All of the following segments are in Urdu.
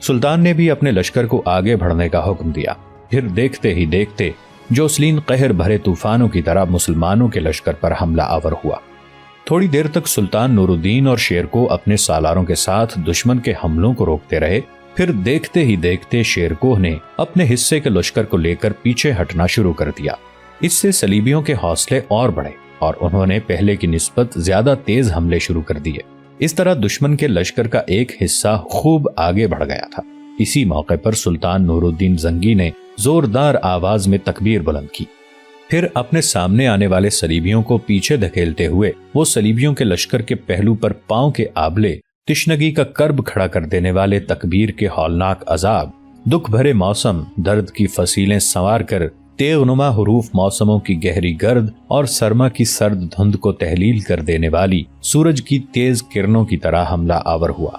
سلطان نے بھی اپنے لشکر کو آگے بڑھنے کا حکم دیا۔ پھر دیکھتے ہی دیکھتے جوسلین قہر بھرے طوفانوں کی طرح مسلمانوں کے لشکر پر حملہ آور ہوا۔ تھوڑی دیر تک سلطان نور الدین اور شیرکوہ اپنے سالاروں کے ساتھ دشمن کے حملوں کو روکتے رہے۔ پھر دیکھتے ہی دیکھتے شیرکوہ نے اپنے حصے کے لشکر کو لے کر پیچھے ہٹنا شروع کر دیا۔ اس سے صلیبیوں کے حوصلے اور بڑھے اور انہوں نے پہلے کی نسبت زیادہ تیز حملے شروع کر دیے۔ اس طرح دشمن کے لشکر کا ایک حصہ خوب آگے بڑھ گیا تھا۔ اسی موقع پر سلطان نور الدین زنگی نے زوردار آواز میں تکبیر بلند کی۔ پھر اپنے سامنے آنے والے صلیبیوں کو پیچھے دھکیلتے ہوئے وہ صلیبیوں کے لشکر کے پہلو پر پاؤں کے آبلے، تشنگی کا کرب کھڑا کر دینے والے تکبیر کے ہولناک عذاب، دکھ بھرے موسم، درد کی فصیلیں سنوار کر تیغ نما حروف موسموں کی گہری گرد اور سرما کی سرد دھند کو تحلیل کر دینے والی سورج کی تیز کرنوں کی طرح حملہ آور ہوا۔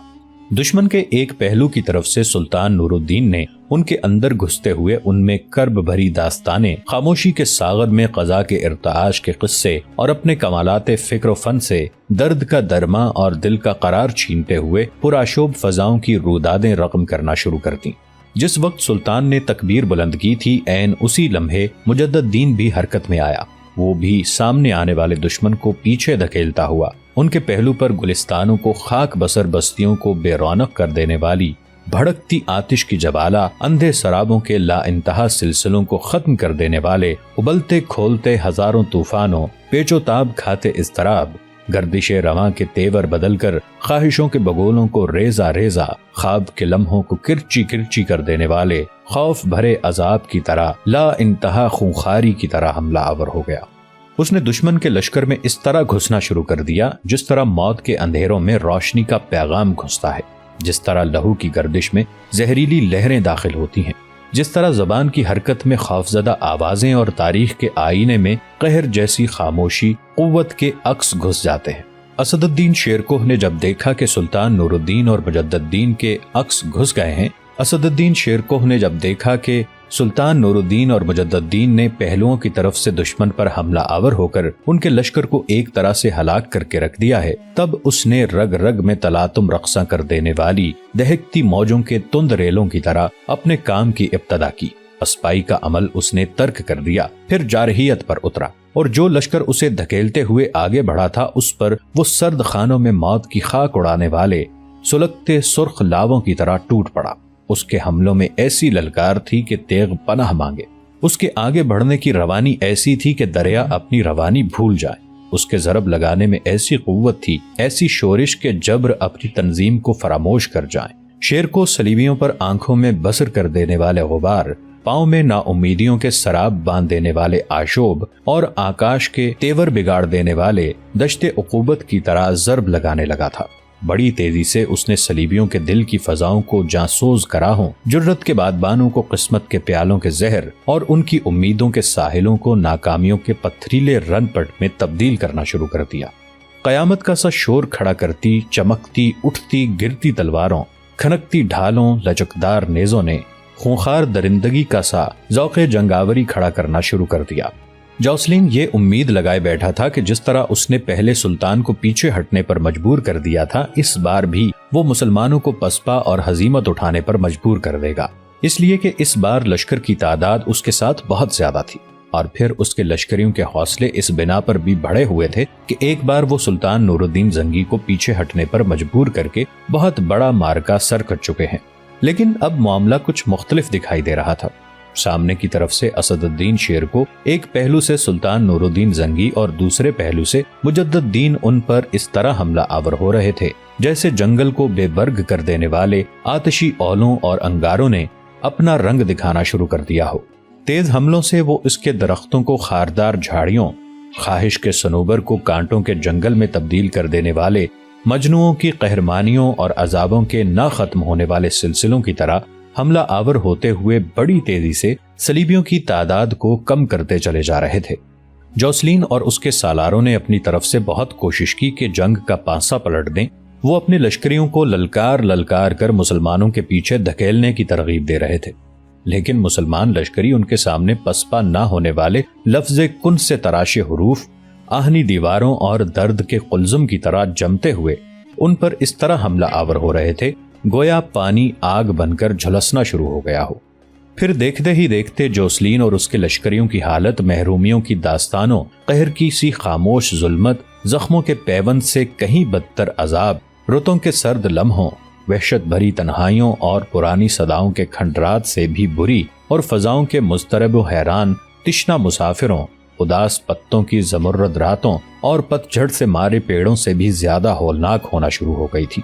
دشمن کے ایک پہلو کی طرف سے سلطان نور الدین نے ان کے اندر گھستے ہوئے ان میں کرب بھری داستانیں، خاموشی کے ساغر میں قضا کے ارتعاش کے قصے اور اپنے کمالات فکر و فن سے درد کا درما اور دل کا قرار چھینتے ہوئے پرآشوب فضاؤں کی رودادیں رقم کرنا شروع کر دیں۔ جس وقت سلطان نے تکبیر بلند کی تھی، عین اسی لمحے مجدد دین بھی حرکت میں آیا۔ وہ بھی سامنے آنے والے دشمن کو پیچھے دھکیلتا ہوا ان کے پہلو پر گلستانوں کو، خاک بسر بستیوں کو بے رونق کر دینے والی بھڑکتی آتش کی جوالہ، اندھے سرابوں کے لا انتہا سلسلوں کو ختم کر دینے والے ابلتے کھولتے ہزاروں طوفانوں، پیچ و تاب کھاتے اضطراب، گردش رواں کے تیور بدل کر خواہشوں کے بگولوں کو ریزہ ریزہ، خواب کے لمحوں کو کرچی کرچی کر دینے والے خوف بھرے عذاب کی طرح، لا انتہا خونخواری کی طرح حملہ آور ہو گیا۔ اس نے دشمن کے لشکر میں اس طرح گھسنا شروع کر دیا جس طرح موت کے اندھیروں میں روشنی کا پیغام گھستا ہے، جس طرح لہو کی گردش میں زہریلی لہریں داخل ہوتی ہیں، جس طرح زبان کی حرکت میں خوفزدہ آوازیں اور تاریخ کے آئینے میں قہر جیسی خاموشی قوت کے عکس گھس جاتے ہیں۔ اسد الدین شیرکوہ نے جب دیکھا کہ سلطان نور الدین اور مجدد الدین کے عکس گھس گئے ہیں، اسد الدین شیرکوہ نے جب دیکھا کہ سلطان نور الدین اور مجدد الدین نے پہلوؤں کی طرف سے دشمن پر حملہ آور ہو کر ان کے لشکر کو ایک طرح سے ہلاک کر کے رکھ دیا ہے، تب اس نے رگ رگ میں تلاتم رقصاں کر دینے والی دہکتی موجوں کے تند ریلوں کی طرح اپنے کام کی ابتدا کی۔ اسپائی کا عمل اس نے ترک کر دیا، پھر جارحیت پر اترا، اور جو لشکر اسے دھکیلتے ہوئے آگے بڑھا تھا اس پر وہ سرد خانوں میں موت کی خاک اڑانے والے سلگتے سرخ لاووں کی طرح ٹوٹ پڑا۔ اس کے حملوں میں ایسی للکار تھی کہ تیغ پناہ مانگے، اس کے آگے بڑھنے کی روانی ایسی تھی کہ دریا اپنی روانی بھول جائے، اس کے ضرب لگانے میں ایسی قوت تھی، ایسی شورش کے جبر اپنی تنظیم کو فراموش کر جائیں۔ شیرکوہ صلیبیوں پر آنکھوں میں بسر کر دینے والے غبار، پاؤں میں نا امیدیوں کے سراب باندھ دینے والے آشوب اور آکاش کے تیور بگاڑ دینے والے دشت عقوبت کی طرح ضرب لگانے لگا تھا۔ بڑی تیزی سے اس نے صلیبیوں کے دل کی فضاؤں کو جانسوز کراہوں، جرت کے بادبانوں کو قسمت کے پیالوں کے زہر اور ان کی امیدوں کے ساحلوں کو ناکامیوں کے پتھریلے رن پٹ میں تبدیل کرنا شروع کر دیا۔ قیامت کا سا شور کھڑا کرتی، چمکتی، اٹھتی، گرتی تلواروں، کھنکتی ڈھالوں، لچکدار نیزوں نے خونخوار درندگی کا سا ذوق جنگاوری کھڑا کرنا شروع کر دیا۔ جوسلین یہ امید لگائے بیٹھا تھا کہ جس طرح اس نے پہلے سلطان کو پیچھے ہٹنے پر مجبور کر دیا تھا، اس بار بھی وہ مسلمانوں کو پسپا اور ہزیمت اٹھانے پر مجبور کر دے گا، اس لیے کہ اس بار لشکر کی تعداد اس کے ساتھ بہت زیادہ تھی، اور پھر اس کے لشکریوں کے حوصلے اس بنا پر بھی بڑھے ہوئے تھے کہ ایک بار وہ سلطان نور الدین زنگی کو پیچھے ہٹنے پر مجبور کر کے بہت بڑا مارکا سر کر چکے ہیں۔ لیکن اب معاملہ کچھ مختلف دکھائی دے رہا تھا۔ سامنے کی طرف سے اسد الدین شیرکوہ، ایک پہلو سے سلطان نور الدین زنگی اور دوسرے پہلو سے مجدد الدین ان پر اس طرح حملہ آور ہو رہے تھے جیسے جنگل کو بے برگ کر دینے والے آتشی اولوں اور انگاروں نے اپنا رنگ دکھانا شروع کر دیا ہو۔ تیز حملوں سے وہ اس کے درختوں کو خاردار جھاڑیوں، خواہش کے صنوبر کو کانٹوں کے جنگل میں تبدیل کر دینے والے مجنوؤں کی قہرمانیوں اور عذابوں کے نہ ختم ہونے والے سلسلوں کی طرح حملہ آور ہوتے ہوئے بڑی تیزی سے صلیبیوں کی تعداد کو کم کرتے چلے جا رہے تھے۔ جوسلین اور اس کے سالاروں نے اپنی طرف سے بہت کوشش کی کہ جنگ کا پانسا پلٹ دیں۔ وہ اپنے لشکریوں کو للکار للکار کر مسلمانوں کے پیچھے دھکیلنے کی ترغیب دے رہے تھے، لیکن مسلمان لشکری ان کے سامنے پسپا نہ ہونے والے لفظ کن سے تراشے حروف، آہنی دیواروں اور درد کے قلزم کی طرح جمتے ہوئے ان پر اس طرح حملہ آور ہو رہے تھے گویا پانی آگ بن کر جھلسنا شروع ہو گیا ہو۔ پھر دیکھتے ہی دیکھتے جوسلین اور اس کے لشکریوں کی حالت محرومیوں کی داستانوں، قہر کی سی خاموش ظلمت، زخموں کے پیوند سے کہیں بدتر عذاب، رتوں کے سرد لمحوں، وحشت بھری تنہائیوں اور پرانی صداؤں کے کھنڈرات سے بھی بری، اور فضاؤں کے مضطرب و حیران تشنہ مسافروں، اداس پتوں کی زمرد راتوں اور پت جھڑ سے مارے پیڑوں سے بھی زیادہ ہولناک ہونا شروع ہو گئی تھی۔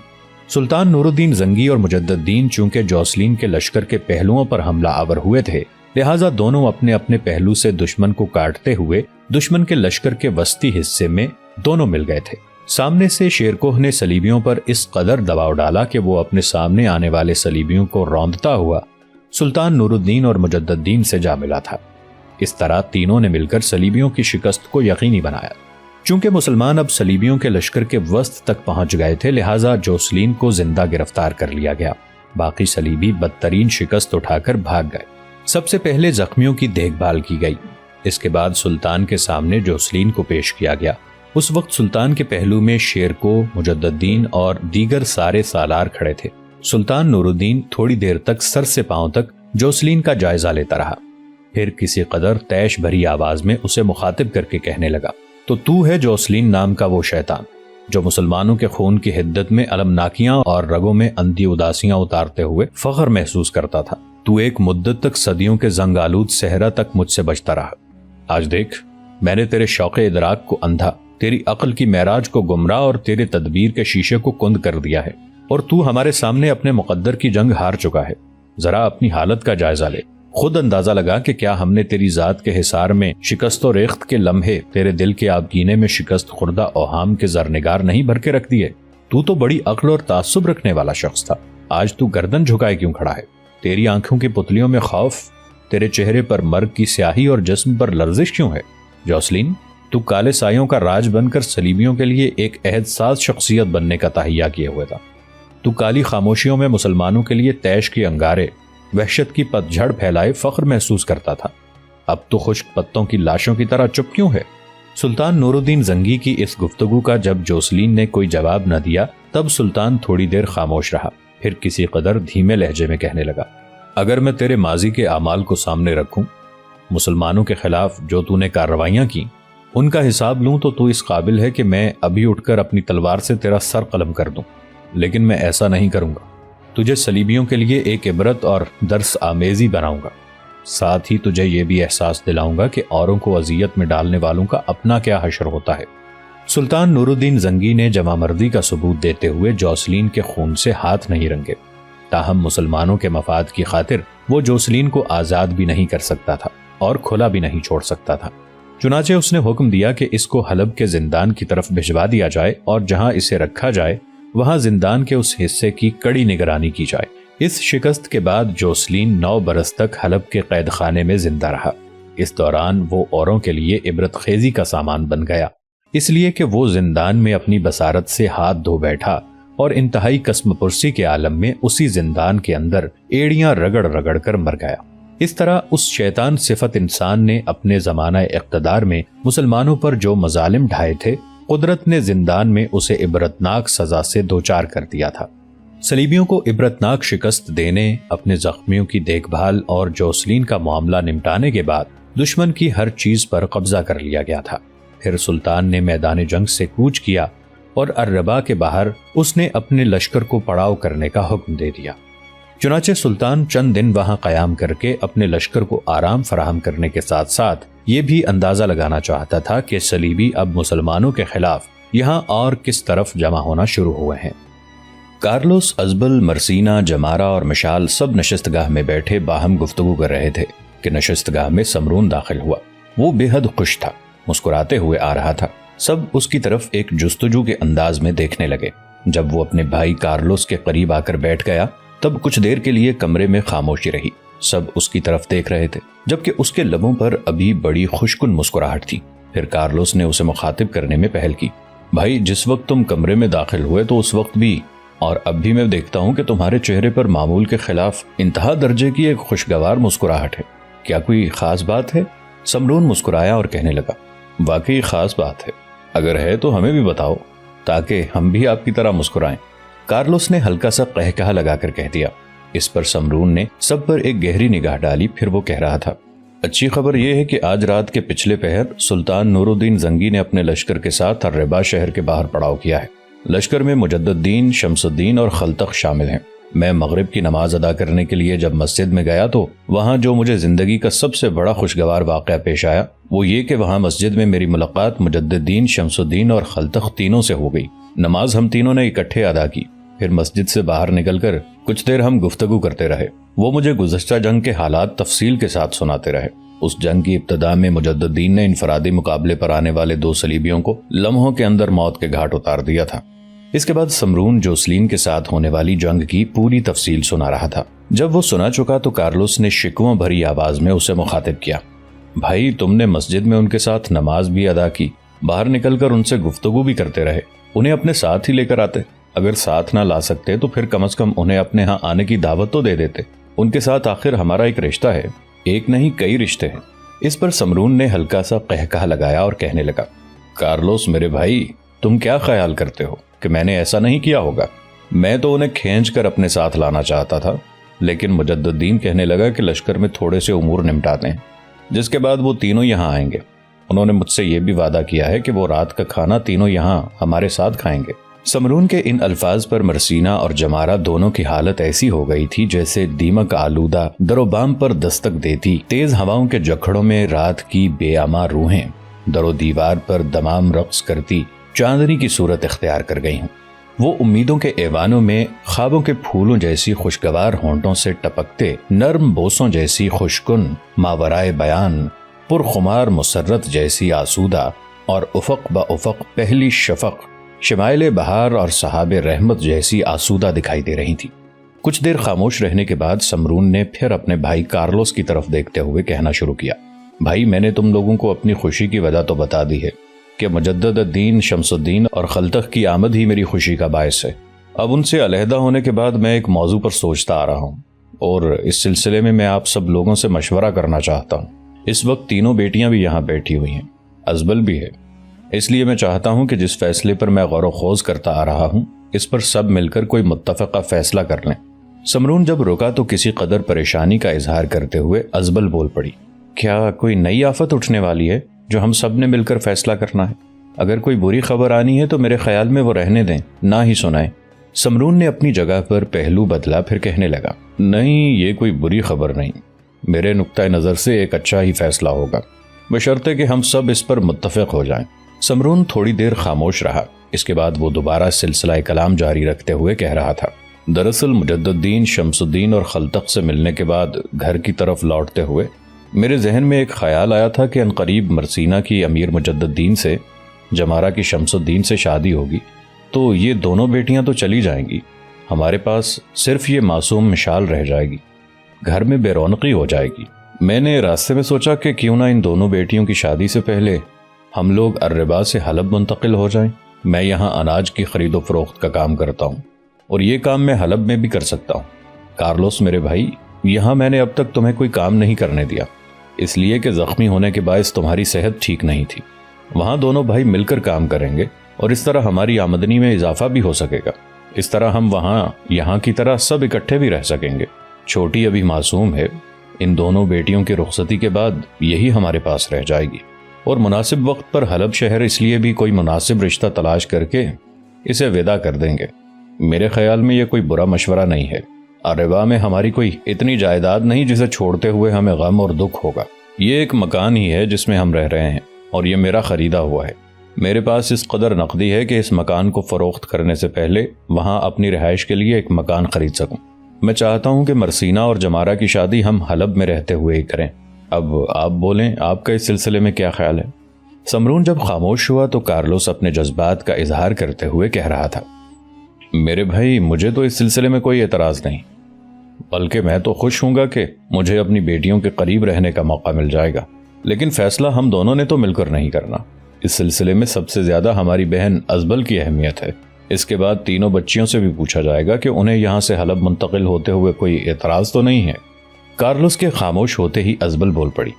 سلطان نور الدین زنگی اور مجدد الدین چونکہ جوسلین کے لشکر کے پہلوؤں پر حملہ آور ہوئے تھے، لہٰذا دونوں اپنے اپنے پہلو سے دشمن کو کاٹتے ہوئے دشمن کے لشکر کے وسطی حصے میں دونوں مل گئے تھے۔ سامنے سے شیرکوہ نے صلیبیوں پر اس قدر دباؤ ڈالا کہ وہ اپنے سامنے آنے والے صلیبیوں کو روندتا ہوا سلطان نور الدین اور مجدد الدین سے جا ملا تھا۔ اس طرح تینوں نے مل کر صلیبیوں کی شکست کو یقینی بنایا۔ چونکہ مسلمان اب صلیبیوں کے لشکر کے وسط تک پہنچ گئے تھے، لہٰذا جوسلین کو زندہ گرفتار کر لیا گیا۔ باقی صلیبی بدترین شکست اٹھا کر بھاگ گئے۔ سب سے پہلے زخمیوں کی دیکھ بھال کی گئی۔ اس کے بعد سلطان کے سامنے جوسلین کو پیش کیا گیا۔ اس وقت سلطان کے پہلو میں شیرکوہ، مجدد الدین اور دیگر سارے سالار کھڑے تھے۔ سلطان نور الدین تھوڑی دیر تک سر سے پاؤں تک جوسلین کا جائزہ لیتا رہا، پھر کسی قدر طیش بھری آواز میں اسے مخاطب کر کے کہنے لگا، تو ہے جوسلین نام کا وہ شیطان جو مسلمانوں کے خون کی حدت میں المناکیاں اور رگوں میں اندھی اداسیاں اتارتے ہوئے فخر محسوس کرتا تھا۔ تو ایک مدت تک صدیوں کے زنگ آلود صحرا تک مجھ سے بچتا رہا۔ آج دیکھ، میں نے تیرے شوق ادراک کو اندھا، تیری عقل کی معراج کو گمراہ اور تیرے تدبیر کے شیشے کو کند کر دیا ہے، اور تو ہمارے سامنے اپنے مقدر کی جنگ ہار چکا ہے۔ ذرا اپنی حالت کا جائزہ لے، خود اندازہ لگا کہ کیا ہم نے تیری ذات کے حصار میں شکست و ریخت کے لمحے تیرے دل کے آبگینے میں شکست خوردہ اوہام کے زرنگار نہیں بھر کے رکھ دیے؟ تو بڑی عقل اور تعصب رکھنے والا شخص تھا، آج تو گردن جھکائے کیوں کھڑا ہے؟ تیری آنکھوں کی پتلیوں میں خوف، تیرے چہرے پر مرگ کی سیاہی اور جسم پر لرزش کیوں ہے؟ جوسلین، تو کالے سایوں کا راج بن کر صلیبیوں کے لیے ایک عہد ساز شخصیت بننے کا تہیہ کیے ہوئے تھا۔ تو کالی خاموشیوں میں مسلمانوں کے لیے طیش کی انگارے، وحشت کی پت جھڑ پھیلائے فخر محسوس کرتا تھا۔ اب تو خشک پتوں کی لاشوں کی طرح چپ کیوں ہے؟ سلطان نور الدین زنگی کی اس گفتگو کا جب جوسلین نے کوئی جواب نہ دیا، تب سلطان تھوڑی دیر خاموش رہا، پھر کسی قدر دھیمے لہجے میں کہنے لگا، اگر میں تیرے ماضی کے اعمال کو سامنے رکھوں، مسلمانوں کے خلاف جو تو نے کارروائیاں کی، ان کا حساب لوں تو اس قابل ہے کہ میں ابھی اٹھ کر اپنی تلوار سے تیرا سر قلم کر دوں، لیکن میں ایسا نہیں کروں گا۔ تجھے صلیبیوں کے لیے ایک عبرت اور درس آمیزی بناؤں گا، ساتھ ہی تجھے یہ بھی احساس دلاؤں گا کہ اوروں کو اذیت میں ڈالنے والوں کا اپنا کیا حشر ہوتا ہے۔ سلطان نور الدین زنگی نے جمع مردی کا ثبوت دیتے ہوئے جوسلین کے خون سے ہاتھ نہیں رنگے، تاہم مسلمانوں کے مفاد کی خاطر وہ جوسلین کو آزاد بھی نہیں کر سکتا تھا اور کھلا بھی نہیں چھوڑ سکتا تھا۔ چنانچہ اس نے حکم دیا کہ اس کو حلب کے زندان کی طرف بھجوا دیا جائے اور جہاں اسے رکھا جائے وہاں زندان کے اس حصے کی کڑی نگرانی کی جائے۔ اس شکست کے بعد جوسلین 9 برس تک حلب کے قید خانے میں زندہ رہا۔ اس دوران وہ اوروں کے لیے عبرت خیزی کا سامان بن گیا، اس لیے کہ وہ زندان میں اپنی بصارت سے ہاتھ دھو بیٹھا اور انتہائی قسم پرسی کے عالم میں اسی زندان کے اندر ایڑیاں رگڑ رگڑ کر مر گیا۔ اس طرح اس شیطان صفت انسان نے اپنے زمانہ اقتدار میں مسلمانوں پر جو مظالم ڈھائے تھے، قدرت نے زندان میں اسے عبرتناک سزا سے دوچار کر دیا تھا۔ صلیبیوں کو عبرتناک شکست دینے، اپنے زخمیوں کی دیکھ بھال اور جوسلین کا معاملہ نمٹانے کے بعد دشمن کی ہر چیز پر قبضہ کر لیا گیا تھا۔ پھر سلطان نے میدان جنگ سے کوچ کیا اور الربا کے باہر اس نے اپنے لشکر کو پڑاؤ کرنے کا حکم دے دیا۔ چنانچہ سلطان چند دن وہاں قیام کر کے اپنے لشکر کو آرام فراہم کرنے کے ساتھ ساتھ یہ بھی اندازہ لگانا چاہتا تھا کہ صلیبی اب مسلمانوں کے خلاف یہاں اور کس طرف جمع ہونا شروع ہوئے ہیں۔ کارلوس، ازبل، مرسینا، جمارا اور مشال سب نشست گاہ میں بیٹھے باہم گفتگو کر رہے تھے کہ نشست گاہ میں سمرون داخل ہوا۔ وہ بے حد خوش تھا، مسکراتے ہوئے آ رہا تھا۔ سب اس کی طرف ایک جستجو کے انداز میں دیکھنے لگے۔ جب وہ اپنے بھائی کارلوس کے قریب آ کر بیٹھ گیا تب کچھ دیر کے لیے کمرے میں خاموشی رہی۔ سب اس کی طرف دیکھ رہے تھے جبکہ اس کے لبوں پر ابھی بڑی خوشکن مسکراہٹ تھی۔ پھر کارلوس نے اسے مخاطب کرنے میں پہل کی، بھائی جس وقت تم کمرے میں داخل ہوئے تو اس وقت بھی اور اب بھی میں دیکھتا ہوں کہ تمہارے چہرے پر معمول کے خلاف انتہا درجے کی ایک خوشگوار مسکراہٹ ہے، کیا کوئی خاص بات ہے؟ سمرون مسکرایا اور کہنے لگا، واقعی خاص بات ہے، اگر ہے تو ہمیں بھی بتاؤ تاکہ ہم بھی آپ کی طرح مسکرائیں۔ کارلوس نے ہلکا سا قہقہا لگا کر کہہ دیا۔ اس پر سمرون نے سب پر ایک گہری نگاہ ڈالی، پھر وہ کہہ رہا تھا، اچھی خبر یہ ہے کہ آج رات کے پچھلے پہر سلطان نور الدین زنگی نے اپنے لشکر کے ساتھ الربا شہر کے باہر پڑاؤ کیا ہے۔ لشکر میں مجدد الدین، شمس الدین اور خلتق شامل ہیں۔ میں مغرب کی نماز ادا کرنے کے لیے جب مسجد میں گیا تو وہاں جو مجھے زندگی کا سب سے بڑا خوشگوار واقعہ پیش آیا وہ یہ کہ وہاں مسجد میں میری ملاقات مجدد الدین، شمس الدین اور خلتق تینوں سے ہو گئی۔ نماز ہم تینوں نے اکٹھے ادا کی، پھر مسجد سے باہر نکل کر کچھ دیر ہم گفتگو کرتے رہے۔ وہ مجھے گزشتہ جنگ کے حالات تفصیل کے ساتھ سناتے رہے۔ اس جنگ کی ابتدا میں مجدد الدین نے انفرادی مقابلے پر آنے والے 2 صلیبیوں کو لمحوں کے اندر موت کے گھاٹ اتار دیا تھا۔ اس کے بعد سمرون جوسلین کے ساتھ ہونے والی جنگ کی پوری تفصیل سنا رہا تھا۔ جب وہ سنا چکا تو کارلوس نے شکوہ بھری آواز میں اسے مخاطب کیا، بھائی تم نے مسجد میں ان کے ساتھ نماز بھی ادا کی، باہر نکل کر ان سے گفتگو بھی کرتے رہے، انہیں اپنے ساتھ ہی لے کر آتے، اگر ساتھ نہ لا سکتے تو پھر کم از کم انہیں اپنے ہاں آنے کی دعوت تو دے دیتے، ان کے ساتھ آخر ہمارا ایک رشتہ ہے، ایک نہیں کئی رشتے ہیں۔ اس پر سمرون نے ہلکا سا قہقہا لگایا اور کہنے لگا، کارلوس میرے بھائی تم کیا خیال کرتے ہو کہ میں نے ایسا نہیں کیا ہوگا؟ میں تو انہیں کھینچ کر اپنے ساتھ لانا چاہتا تھا، لیکن مجدد الدین کہنے لگا کہ لشکر میں تھوڑے سے امور نمٹاتے ہیں، جس کے بعد وہ تینوں یہاں آئیں گے۔ انہوں نے مجھ سے یہ بھی وعدہ کیا ہے کہ وہ رات کا کھانا تینوں یہاں ہمارے ساتھ کھائیں گے۔ سمرون کے ان الفاظ پر مرسینہ اور جمارہ دونوں کی حالت ایسی ہو گئی تھی جیسے دیمک آلودہ در و بام پر دستک دیتی تیز ہواؤں کے جکھڑوں میں رات کی بے اما روحیں در و دیوار پر دمام رقص کرتی چاندنی کی صورت اختیار کر گئی ہوں۔ وہ امیدوں کے ایوانوں میں خوابوں کے پھولوں جیسی خوشگوار ہونٹوں سے ٹپکتے نرم بوسوں جیسی خوشکن ماورائے بیان پرخمار مسرت جیسی آسودہ اور افق با افق پہلی شفق شمائل بہار اور صحاب رحمت جیسی آسودہ دکھائی دے رہی تھی۔ کچھ دیر خاموش رہنے کے بعد سمرون نے پھر اپنے بھائی کارلوس کی طرف دیکھتے ہوئے کہنا شروع کیا، بھائی میں نے تم لوگوں کو اپنی خوشی کی وجہ تو بتا دی ہے کہ مجدد الدین، شمس الدین اور خلتق کی آمد ہی میری خوشی کا باعث ہے۔ اب ان سے علیحدہ ہونے کے بعد میں ایک موضوع پر سوچتا آ رہا ہوں اور اس سلسلے میں آپ سب لوگوں سے مشورہ کرنا چاہتا ہوں۔ اس وقت تینوں بیٹیاں بھی یہاں بیٹھی ہوئی ہیں، ازبل بھی ہے، اس لیے میں چاہتا ہوں کہ جس فیصلے پر میں غور و خوض کرتا آ رہا ہوں اس پر سب مل کر کوئی متفقہ فیصلہ کر لیں۔ سمرون جب رکا تو کسی قدر پریشانی کا اظہار کرتے ہوئے ازبل بول پڑی، کیا کوئی نئی آفت اٹھنے والی ہے جو ہم سب نے مل کر فیصلہ کرنا ہے؟ اگر کوئی بری خبر آنی ہے تو میرے خیال میں وہ رہنے دیں، نہ ہی سنائیں۔ سمرون نے اپنی جگہ پر پہلو بدلا، پھر کہنے لگا، نہیں یہ کوئی بری خبر نہیں، میرے نقطہ نظر سے ایک اچھا ہی فیصلہ ہوگا، بشرطے کہ ہم سب اس پر متفق ہو جائیں۔ سمرون تھوڑی دیر خاموش رہا، اس کے بعد وہ دوبارہ سلسلہ کلام جاری رکھتے ہوئے کہہ رہا تھا، دراصل مجدد الدین، شمس الدین اور خلتق سے ملنے کے بعد گھر کی طرف لوٹتے ہوئے میرے ذہن میں ایک خیال آیا تھا کہ عنقریب مرسینہ کی امیر مجدد الدین سے جمارہ کی شمس الدین سے شادی ہوگی تو یہ دونوں بیٹیاں تو چلی جائیں گی، ہمارے پاس صرف یہ معصوم مشال رہ جائے گی، گھر میں بے رونقی ہو جائے گی۔ میں نے راستے میں سوچا کہ کیوں نہ ان دونوں بیٹیوں کی شادی سے پہلے ہم لوگ الربا سے حلب منتقل ہو جائیں۔ میں یہاں اناج کی خرید و فروخت کا کام کرتا ہوں اور یہ کام میں حلب میں بھی کر سکتا ہوں۔ کارلوس میرے بھائی، یہاں میں نے اب تک تمہیں کوئی کام نہیں کرنے دیا، اس لیے کہ زخمی ہونے کے باعث تمہاری صحت ٹھیک نہیں تھی۔ وہاں دونوں بھائی مل کر کام کریں گے اور اس طرح ہماری آمدنی میں اضافہ بھی ہو سکے گا، اس طرح ہم وہاں یہاں کی طرح سب اکٹھے بھی رہ سکیں گے۔ چھوٹی ابھی معصوم ہے، ان دونوں بیٹیوں کی رخصتی کے بعد یہی ہمارے پاس رہ جائے گی، اور مناسب وقت پر حلب شہر اس لیے بھی کوئی مناسب رشتہ تلاش کر کے اسے ودا کر دیں گے۔ میرے خیال میں یہ کوئی برا مشورہ نہیں ہے۔ الربا میں ہماری کوئی اتنی جائیداد نہیں جسے چھوڑتے ہوئے ہمیں غم اور دکھ ہوگا، یہ ایک مکان ہی ہے جس میں ہم رہ رہے ہیں اور یہ میرا خریدا ہوا ہے۔ میرے پاس اس قدر نقدی ہے کہ اس مکان کو فروخت کرنے سے پہلے وہاں اپنی رہائش کے لیے ایک مکان خرید سکوں۔ میں چاہتا ہوں کہ مرسینہ اور جمارہ کی شادی ہم حلب میں رہتے ہوئے ہی کریں۔ اب آپ بولیں، آپ کا اس سلسلے میں کیا خیال ہے؟ سمرون جب خاموش ہوا تو کارلوس اپنے جذبات کا اظہار کرتے ہوئے کہہ رہا تھا، میرے بھائی مجھے تو اس سلسلے میں کوئی اعتراض نہیں، بلکہ میں تو خوش ہوں گا کہ مجھے اپنی بیٹیوں کے قریب رہنے کا موقع مل جائے گا، لیکن فیصلہ ہم دونوں نے تو مل کر نہیں کرنا۔ اس سلسلے میں سب سے زیادہ ہماری بہن ازبل کی اہمیت ہے۔ اس کے بعد تینوں بچیوں سے بھی پوچھا جائے گا کہ انہیں یہاں سے حلب منتقل ہوتے ہوئے کوئی اعتراض تو نہیں ہے۔ کارلوس کے خاموش ہوتے ہی ازبل بول پڑی،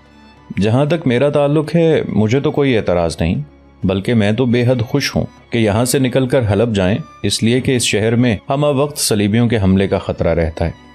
جہاں تک میرا تعلق ہے مجھے تو کوئی اعتراض نہیں، بلکہ میں تو بے حد خوش ہوں کہ یہاں سے نکل کر حلب جائیں، اس لیے کہ اس شہر میں ہمہ وقت صلیبیوں کے حملے کا خطرہ رہتا ہے۔